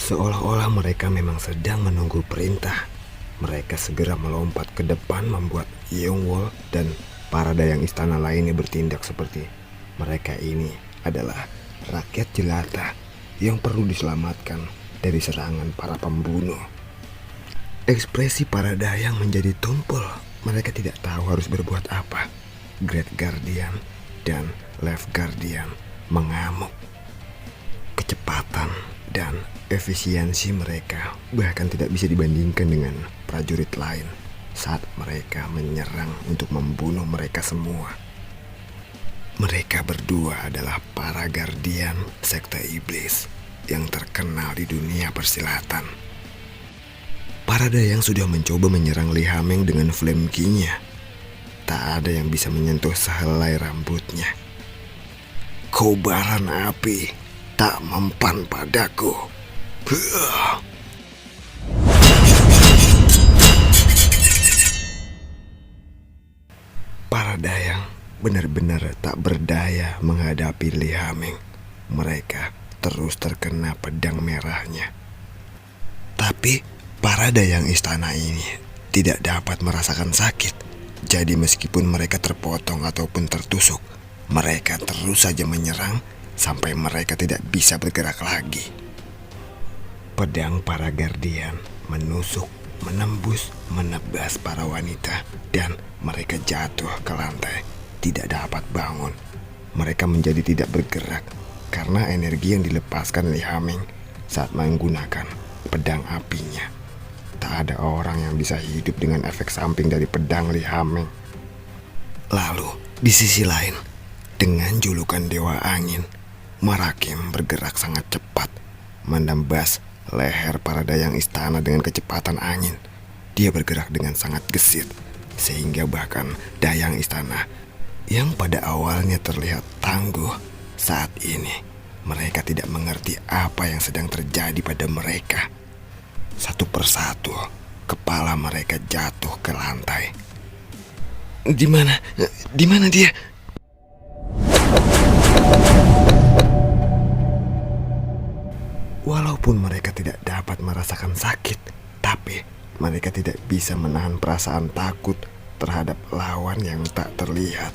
Seolah-olah mereka memang sedang menunggu perintah. Mereka segera melompat ke depan membuat Yeongwol dan para dayang istana lainnya bertindak seperti mereka ini adalah rakyat jelata yang perlu diselamatkan dari serangan para pembunuh. Ekspresi para dayang menjadi tumpul. Mereka tidak tahu harus berbuat apa. Great Guardian dan Left Guardian mengamuk. Kecepatan dan efisiensi mereka bahkan tidak bisa dibandingkan dengan prajurit lain saat mereka menyerang untuk membunuh mereka semua. Mereka berdua adalah para Guardian sekte iblis yang terkenal di dunia persilatan. Para dayang sudah mencoba menyerang Li Hameng dengan flame key-nya. Tak ada yang bisa menyentuh sehelai rambutnya. Kobaran api tak mempan padaku. Para dayang benar-benar tak berdaya menghadapi Li Hameng. Mereka terus terkena pedang merahnya. Tapi para dayang istana ini tidak dapat merasakan sakit. Jadi meskipun mereka terpotong ataupun tertusuk, mereka terus saja menyerang sampai mereka tidak bisa bergerak lagi. Pedang para Guardian menusuk, menembus, menebas para wanita dan mereka jatuh ke lantai, tidak dapat bangun. Mereka menjadi tidak bergerak karena energi yang dilepaskan Li Hameng saat menggunakan pedang apinya. Tak ada orang yang bisa hidup dengan efek samping dari pedang Li Hameng. Lalu, di sisi lain, dengan julukan Dewa Angin, Marakim bergerak sangat cepat, menembas leher para dayang istana dengan kecepatan angin. Dia bergerak dengan sangat gesit, sehingga bahkan dayang istana yang pada awalnya terlihat tangguh, saat ini mereka tidak mengerti apa yang sedang terjadi pada mereka. Satu persatu, kepala mereka jatuh ke lantai. Di mana? Di mana dia? Walaupun mereka tidak dapat merasakan sakit, tapi mereka tidak bisa menahan perasaan takut terhadap lawan yang tak terlihat.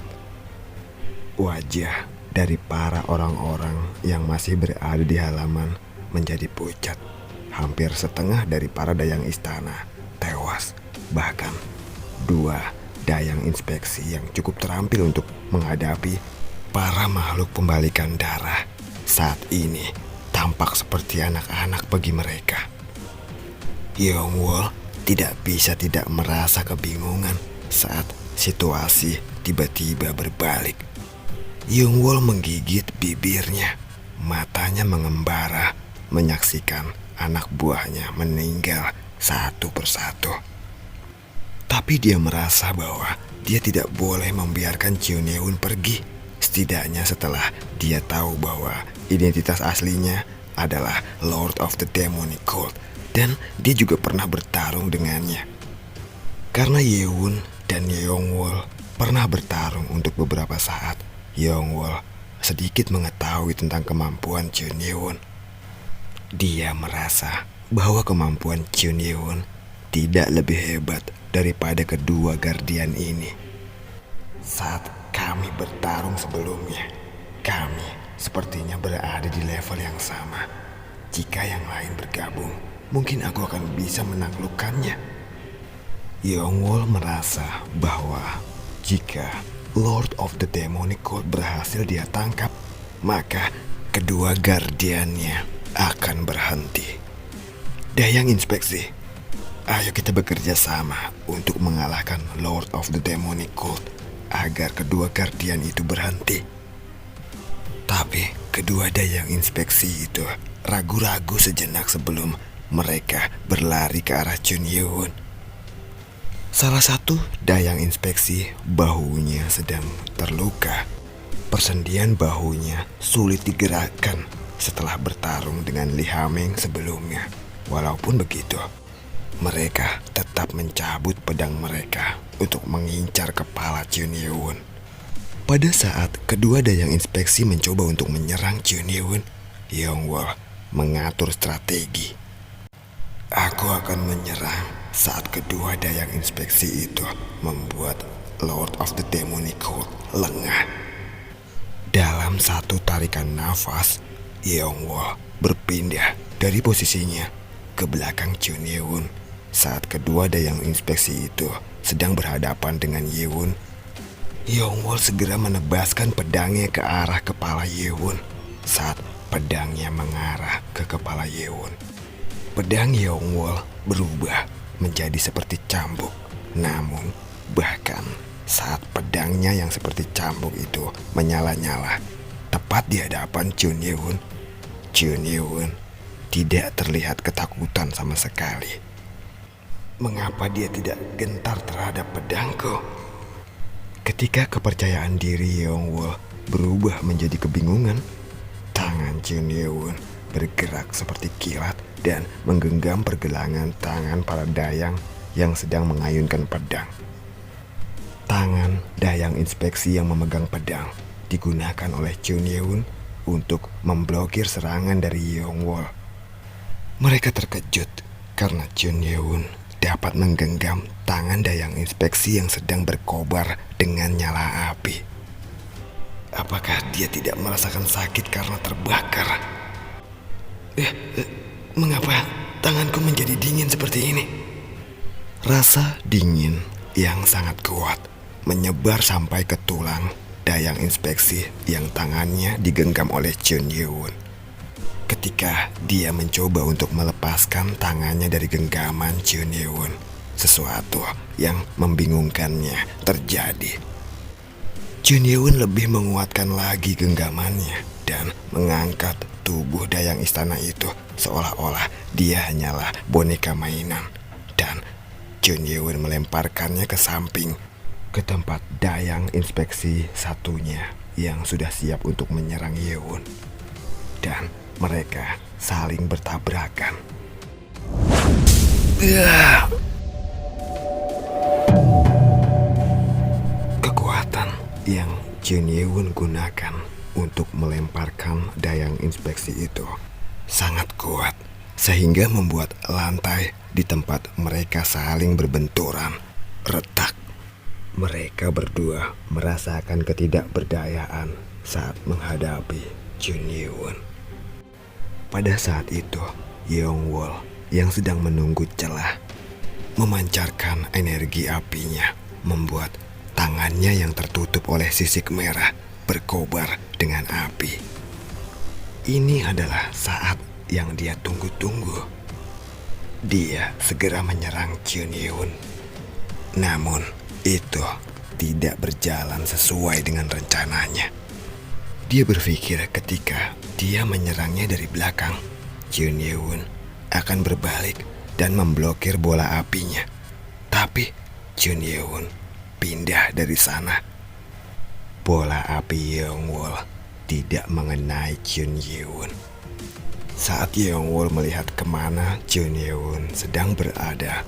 Wajah dari para orang-orang yang masih berada di halaman menjadi pucat. Hampir setengah dari para dayang istana tewas. Bahkan 2 dayang inspeksi yang cukup terampil untuk menghadapi para makhluk pembalikan darah saat ini tampak seperti anak-anak bagi mereka. Yeongwol tidak bisa tidak merasa kebingungan saat situasi tiba-tiba berbalik. Yeongwol menggigit bibirnya, matanya mengembara menyaksikan anak buahnya meninggal satu persatu. Tapi dia merasa bahwa dia tidak boleh membiarkan Cheoneun pergi. Setidaknya setelah dia tahu bahwa identitas aslinya adalah Lord of the Demonic Cult dan dia juga pernah bertarung dengannya. Karena Yeun dan Yeongwol pernah bertarung untuk beberapa saat, Yeongwol sedikit mengetahui tentang kemampuan Cheoneun. Dia merasa bahwa kemampuan Cheoneun tidak lebih hebat daripada kedua Guardian ini. Saat kami bertarung sebelumnya, kami sepertinya berada di level yang sama. Jika yang lain bergabung, mungkin aku akan bisa menaklukkannya. Yeongwol merasa bahwa jika Lord of the Demonic Cult berhasil dia tangkap, maka kedua Guardiannya akan berhenti. Dayang inspeksi, ayo kita bekerja sama untuk mengalahkan Lord of the Demonic Cult agar kedua Guardian itu berhenti. Tapi kedua dayang inspeksi itu ragu-ragu sejenak sebelum mereka berlari ke arah Cheoneun. Salah satu dayang inspeksi bahunya sedang terluka. Persendian bahunya sulit digerakkan setelah bertarung dengan Li Hameng sebelumnya. Walaupun begitu, mereka tetap mencabut pedang mereka untuk mengincar kepala Cheoneun. Pada saat kedua dayang inspeksi mencoba untuk menyerang Cheoneun, Yeongwol mengatur strategi Aku akan menyerang saat kedua dayang inspeksi itu membuat Lord of the Demonic Cult lengah. Dalam satu tarikan nafas, Yeongwol berpindah dari posisinya ke belakang Chun Ye-won saat kedua dayang inspeksi itu sedang berhadapan dengan Ye-won. Yeongwol segera menebaskan pedangnya ke arah kepala Ye-won saat pedangnya mengarah ke kepala Ye-won. Pedang Yeongwol berubah menjadi seperti cambuk. Namun bahkan saat pedangnya yang seperti cambuk itu menyala-nyala tepat di hadapan Chun Ye-won, Chun Ye-won tidak terlihat ketakutan sama sekali. Mengapa dia tidak gentar terhadap pedangku? Ketika kepercayaan diri Yeongwol berubah menjadi kebingungan, tangan Chun Ye-won bergerak seperti kilat dan menggenggam pergelangan tangan para dayang yang sedang mengayunkan pedang. Tangan dayang inspeksi yang memegang pedang digunakan oleh Chun Ye-won untuk memblokir serangan dari Yeongwol. Mereka terkejut karena Chun Ye-won dapat menggenggam tangan dayang inspeksi yang sedang berkobar dengan nyala api. Apakah dia tidak merasakan sakit karena terbakar? Mengapa tanganku menjadi dingin seperti ini? Rasa dingin yang sangat kuat menyebar sampai ke tulang dayang inspeksi yang tangannya digenggam oleh Chun Ye-won. Ketika dia mencoba untuk melepaskan tangannya dari genggaman Chun Ye-won, sesuatu yang membingungkannya terjadi. Chun Ye-won lebih menguatkan lagi genggamannya dan mengangkat tubuh dayang istana itu seolah-olah dia hanyalah boneka mainan. Dan Chun Ye-won melemparkannya ke samping, ke tempat dayang inspeksi satunya yang sudah siap untuk menyerang Ye-won. Dan mereka saling bertabrakan. Kekuatan yang Chun Ye-won gunakan untuk melemparkan dayang inspeksi itu sangat kuat, sehingga membuat lantai di tempat mereka saling berbenturan retak. Mereka berdua merasakan ketidakberdayaan saat menghadapi Chun Ye-won. Pada saat itu, Yeongwol yang sedang menunggu celah memancarkan energi apinya, membuat tangannya yang tertutup oleh sisik merah berkobar dengan api. Ini adalah saat yang dia tunggu-tunggu. Dia segera menyerang Chun Ye-won. Namun itu tidak berjalan sesuai dengan rencananya. Dia berpikir ketika dia menyerangnya dari belakang, Chun Ye-won akan berbalik dan memblokir bola apinya. Tapi Chun Ye-won pindah dari sana. Bola api Yeongwol tidak mengenai Chun Ye-won. Saat Yeongwol melihat kemana Chun Ye-won sedang berada,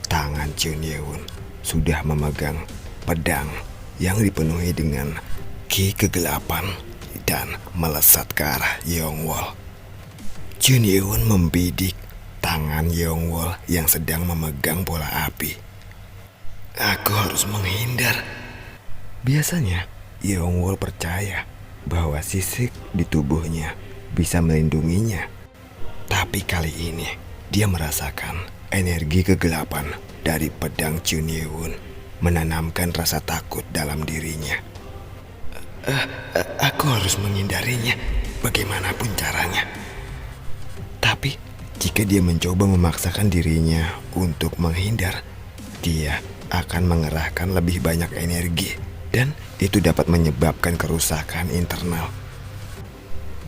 tangan Chun Ye-won sudah memegang pedang yang dipenuhi dengan ki kegelapan dan melesat ke arah Yeongwol. Chun Ye-won membidik tangan Yeongwol yang sedang memegang bola api. Aku harus menghindar. Biasanya Yeongwol percaya bahwa sisik di tubuhnya bisa melindunginya. Tapi kali ini dia merasakan energi kegelapan dari pedang Chun Ye-won menanamkan rasa takut dalam dirinya. Aku harus menghindarinya bagaimanapun caranya. Tapi jika dia mencoba memaksakan dirinya untuk menghindar, dia akan mengerahkan lebih banyak energi dan itu dapat menyebabkan kerusakan internal.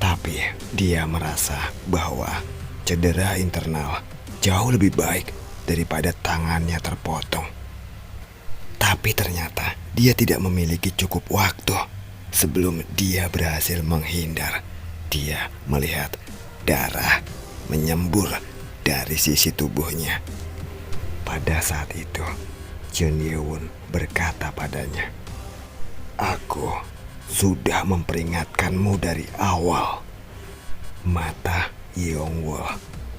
Tapi dia merasa bahwa cedera internal jauh lebih baik daripada tangannya terpotong. Tapi ternyata dia tidak memiliki cukup waktu. Sebelum dia berhasil menghindar, dia melihat darah menyembur dari sisi tubuhnya. Pada saat itu, Chun Ye-won berkata padanya, "Aku sudah memperingatkanmu dari awal." Mata Yeongwol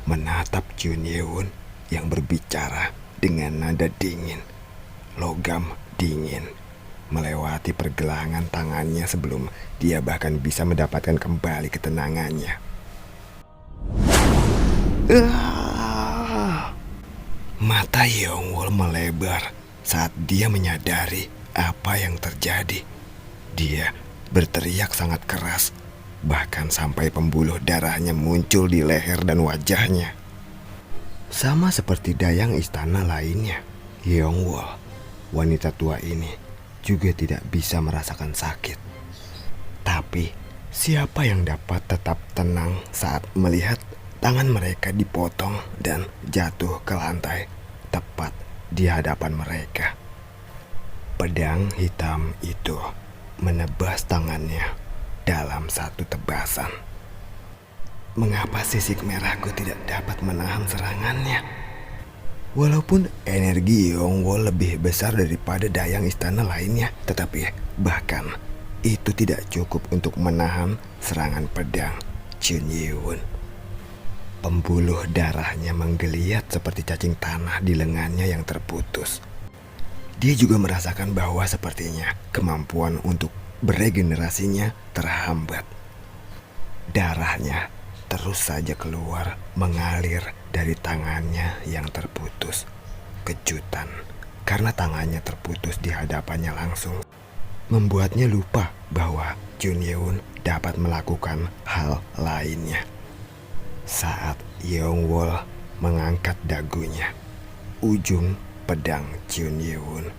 menatap Chun Ye-won yang berbicara dengan nada dingin, logam dingin, melewati pergelangan tangannya sebelum dia bahkan bisa mendapatkan kembali ketenangannya. Mata Yongwol melebar saat dia menyadari apa yang terjadi. Dia berteriak sangat keras, bahkan sampai pembuluh darahnya muncul di leher dan wajahnya. Sama seperti dayang istana lainnya, Yongwol, wanita tua ini juga tidak bisa merasakan sakit. Tapi siapa yang dapat tetap tenang saat melihat tangan mereka dipotong dan jatuh ke lantai tepat di hadapan mereka? Pedang hitam itu menebas tangannya dalam satu tebasan. Mengapa sisik merahku tidak dapat menahan serangannya? Walaupun energi Yongwol lebih besar daripada dayang istana lainnya, tetapi bahkan itu tidak cukup untuk menahan serangan pedang Chun Yi-won. Pembuluh darahnya menggeliat seperti cacing tanah di lengannya yang terputus. Dia juga merasakan bahwa sepertinya kemampuan untuk beregenerasinya terhambat. Darahnya terus saja keluar mengalir dari tangannya yang terputus. Kejutan karena tangannya terputus di hadapannya langsung membuatnya lupa bahwa Chun Yi-won dapat melakukan hal lainnya. Saat Yongwol mengangkat dagunya, ujung pedang Chun Yi-won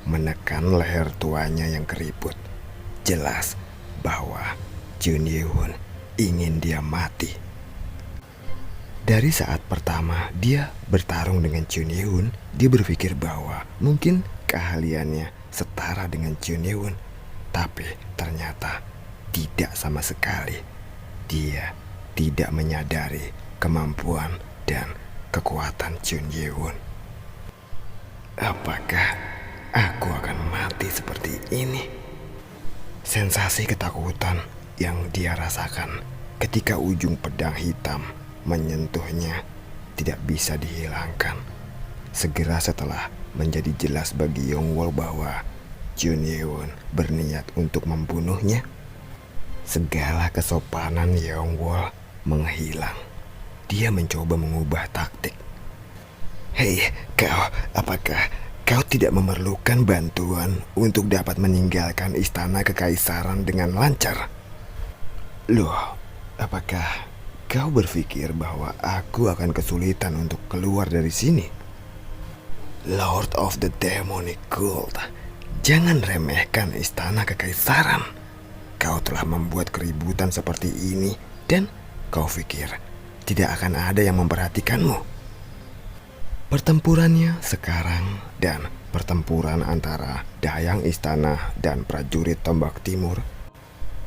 menekan leher tuanya yang keriput. Jelas bahwa Chun Yi-won ingin dia mati. Dari saat pertama dia bertarung dengan Chun Yi-won, dia berpikir bahwa mungkin keahliannya setara dengan Chun Yi-won. Tapi ternyata tidak sama sekali. Dia tidak menyadari kemampuan dan kekuatan Chun Yi-won. Apakah aku akan mati seperti ini? Sensasi ketakutan yang dia rasakan ketika ujung pedang hitam menyentuhnya tidak bisa dihilangkan. Segera setelah menjadi jelas bagi Yongwol bahwa Chun Yi-won berniat untuk membunuhnya, segala kesopanan Yongwol menghilang. Dia mencoba mengubah taktik. Hei, kau, apakah kau tidak memerlukan bantuan untuk dapat meninggalkan istana kekaisaran dengan lancar? Loh, apakah kau berpikir bahwa aku akan kesulitan untuk keluar dari sini? Lord of the Demonic Cult, jangan remehkan istana kekaisaran. Kau telah membuat keributan seperti ini dan kau pikir tidak akan ada yang memperhatikanmu. Pertempurannya sekarang dan pertempuran antara dayang istana dan prajurit tombak timur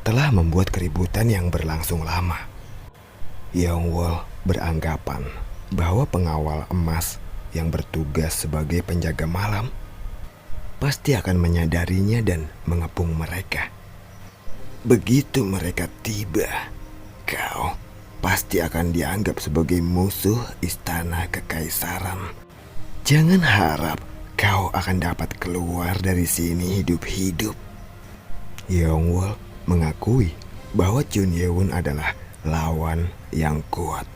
telah membuat keributan yang berlangsung lama. Yongwol beranggapan bahwa pengawal emas yang bertugas sebagai penjaga malam pasti akan menyadarinya dan mengepung mereka. Begitu mereka tiba, kau pasti akan dianggap sebagai musuh istana kekaisaran. Jangan harap kau akan dapat keluar dari sini hidup-hidup. Yongwol mengakui bahwa Chun Yi-won adalah lawan yang kuat,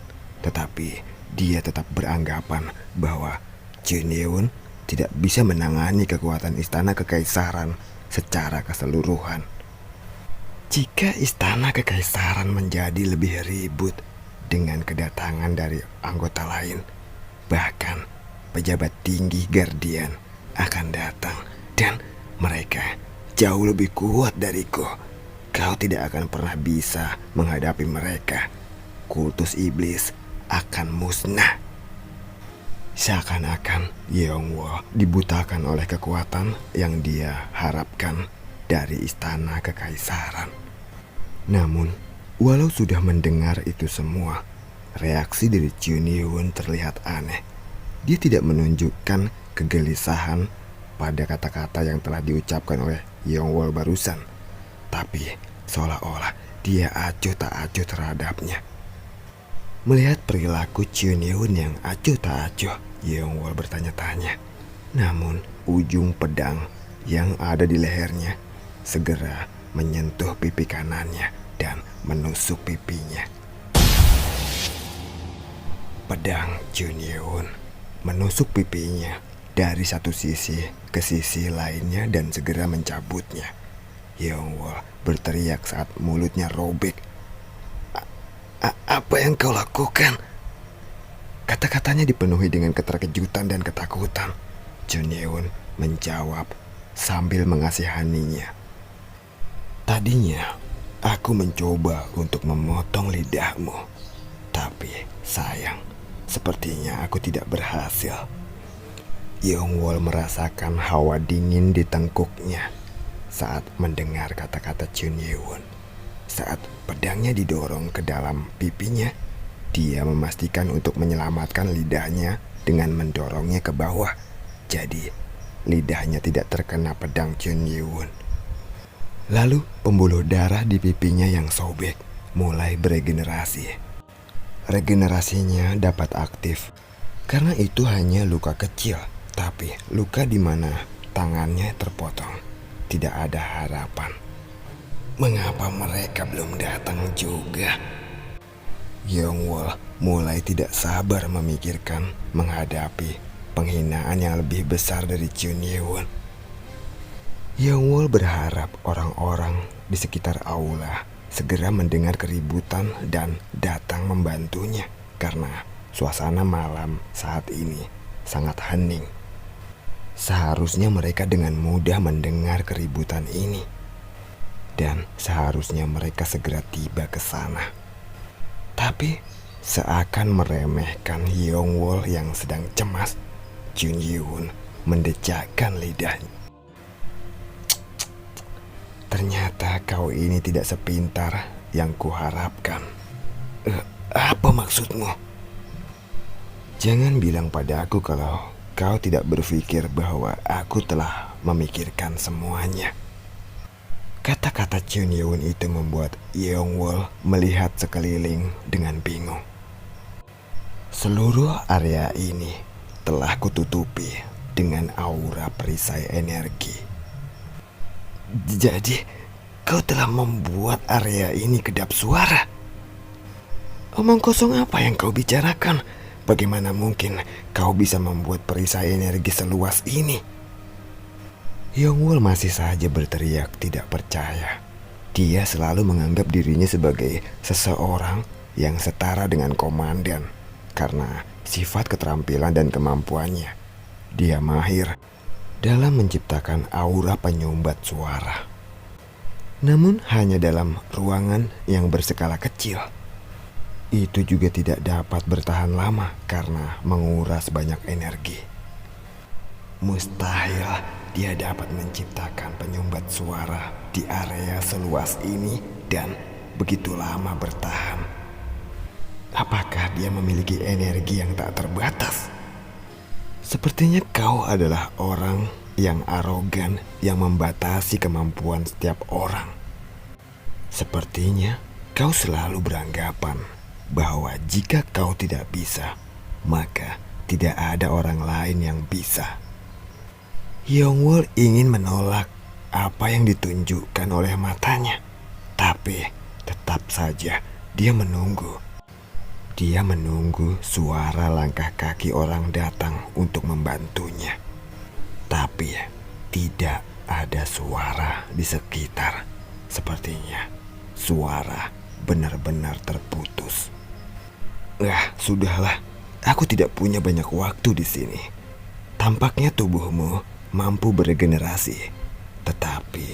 tetapi dia tetap beranggapan bahwa Chun Yi-won tidak bisa menangani kekuatan istana kekaisaran secara keseluruhan. Jika istana kekaisaran menjadi lebih ribut dengan kedatangan dari anggota lain, bahkan pejabat tinggi Guardian akan datang dan mereka jauh lebih kuat dariku, kau tidak akan pernah bisa menghadapi mereka. Kultus iblis akan musnah. Seakan-akan Yongwol dibutakan oleh kekuatan yang dia harapkan dari istana kekaisaran. Namun, walau sudah mendengar itu semua, reaksi dari Chun Yi-won terlihat aneh. Dia tidak menunjukkan kegelisahan pada kata-kata yang telah diucapkan oleh Yongwol barusan, tapi seolah-olah dia acuh tak acuh terhadapnya. Melihat perilaku Chun Yeon yang acuh tak acuh, Yeongwol bertanya-tanya. Namun ujung pedang yang ada di lehernya segera menyentuh pipi kanannya dan menusuk pipinya. Pedang Chun Yeon menusuk pipinya dari satu sisi ke sisi lainnya dan segera mencabutnya. Yeongwol berteriak saat mulutnya robek. Apa yang kau lakukan? Kata-katanya dipenuhi dengan keterkejutan dan ketakutan. Chun Yeon menjawab sambil mengasihaninya. Tadinya aku mencoba untuk memotong lidahmu, tapi sayang, sepertinya aku tidak berhasil. Yeongwol merasakan hawa dingin di tengkuknya saat mendengar kata-kata Chun Yeon. Saat pedangnya didorong ke dalam pipinya, dia memastikan untuk menyelamatkan lidahnya dengan mendorongnya ke bawah. Jadi, lidahnya tidak terkena pedang Chun Yeon. Lalu, pembuluh darah di pipinya yang sobek mulai beregenerasi. Regenerasinya dapat aktif karena itu hanya luka kecil, tapi luka di mana tangannya terpotong. Tidak ada harapan. Mengapa mereka belum datang juga? Yeongwol mulai tidak sabar memikirkan menghadapi penghinaan yang lebih besar dari Chun Yeon. Yeongwol berharap orang-orang di sekitar aula segera mendengar keributan dan datang membantunya karena suasana malam saat ini sangat hening. Seharusnya mereka dengan mudah mendengar keributan ini. Dan seharusnya mereka segera tiba ke sana. Tapi seakan meremehkan Yeongwol yang sedang cemas, Chun Yeon mendecakkan lidahnya. Ternyata kau ini tidak sepintar yang kuharapkan. Apa maksudmu? Jangan bilang padaku kalau kau tidak berpikir bahwa aku telah memikirkan semuanya. Kata-kata Chun Yeon itu membuat Yeongwol melihat sekeliling dengan bingung. Seluruh area ini telah kututupi dengan aura perisai energi. Jadi, kau telah membuat area ini kedap suara. Omong kosong apa yang kau bicarakan? Bagaimana mungkin kau bisa membuat perisai energi seluas ini? Yeongwol masih saja berteriak tidak percaya. Dia selalu menganggap dirinya sebagai seseorang yang setara dengan komandan karena sifat keterampilan dan kemampuannya. Dia mahir dalam menciptakan aura penyumbat suara. Namun hanya dalam ruangan yang berskala kecil. Itu juga tidak dapat bertahan lama karena menguras banyak energi. Mustahil dia dapat menciptakan penyumbat suara di area seluas ini dan begitu lama bertahan. Apakah dia memiliki energi yang tak terbatas? Sepertinya kau adalah orang yang arogan yang membatasi kemampuan setiap orang. Sepertinya kau selalu beranggapan bahwa jika kau tidak bisa, maka tidak ada orang lain yang bisa. Yeongwol ingin menolak apa yang ditunjukkan oleh matanya, tapi tetap saja dia menunggu. Dia menunggu suara langkah kaki orang datang untuk membantunya. Tapi tidak ada suara di sekitar. Sepertinya suara benar-benar terputus. Sudahlah. Aku tidak punya banyak waktu di sini. Tampaknya tubuhmu mampu beregenerasi. Tetapi,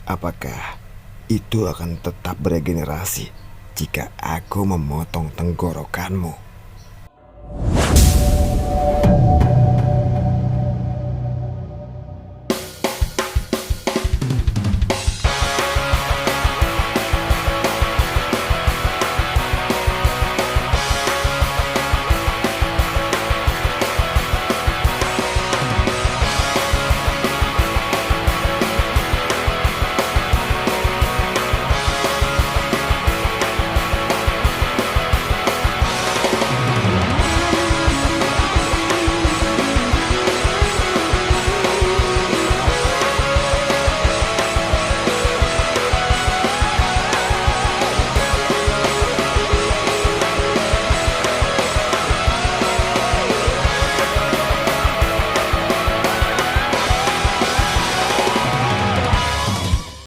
apakah itu akan tetap beregenerasi jika aku memotong tenggorokanmu?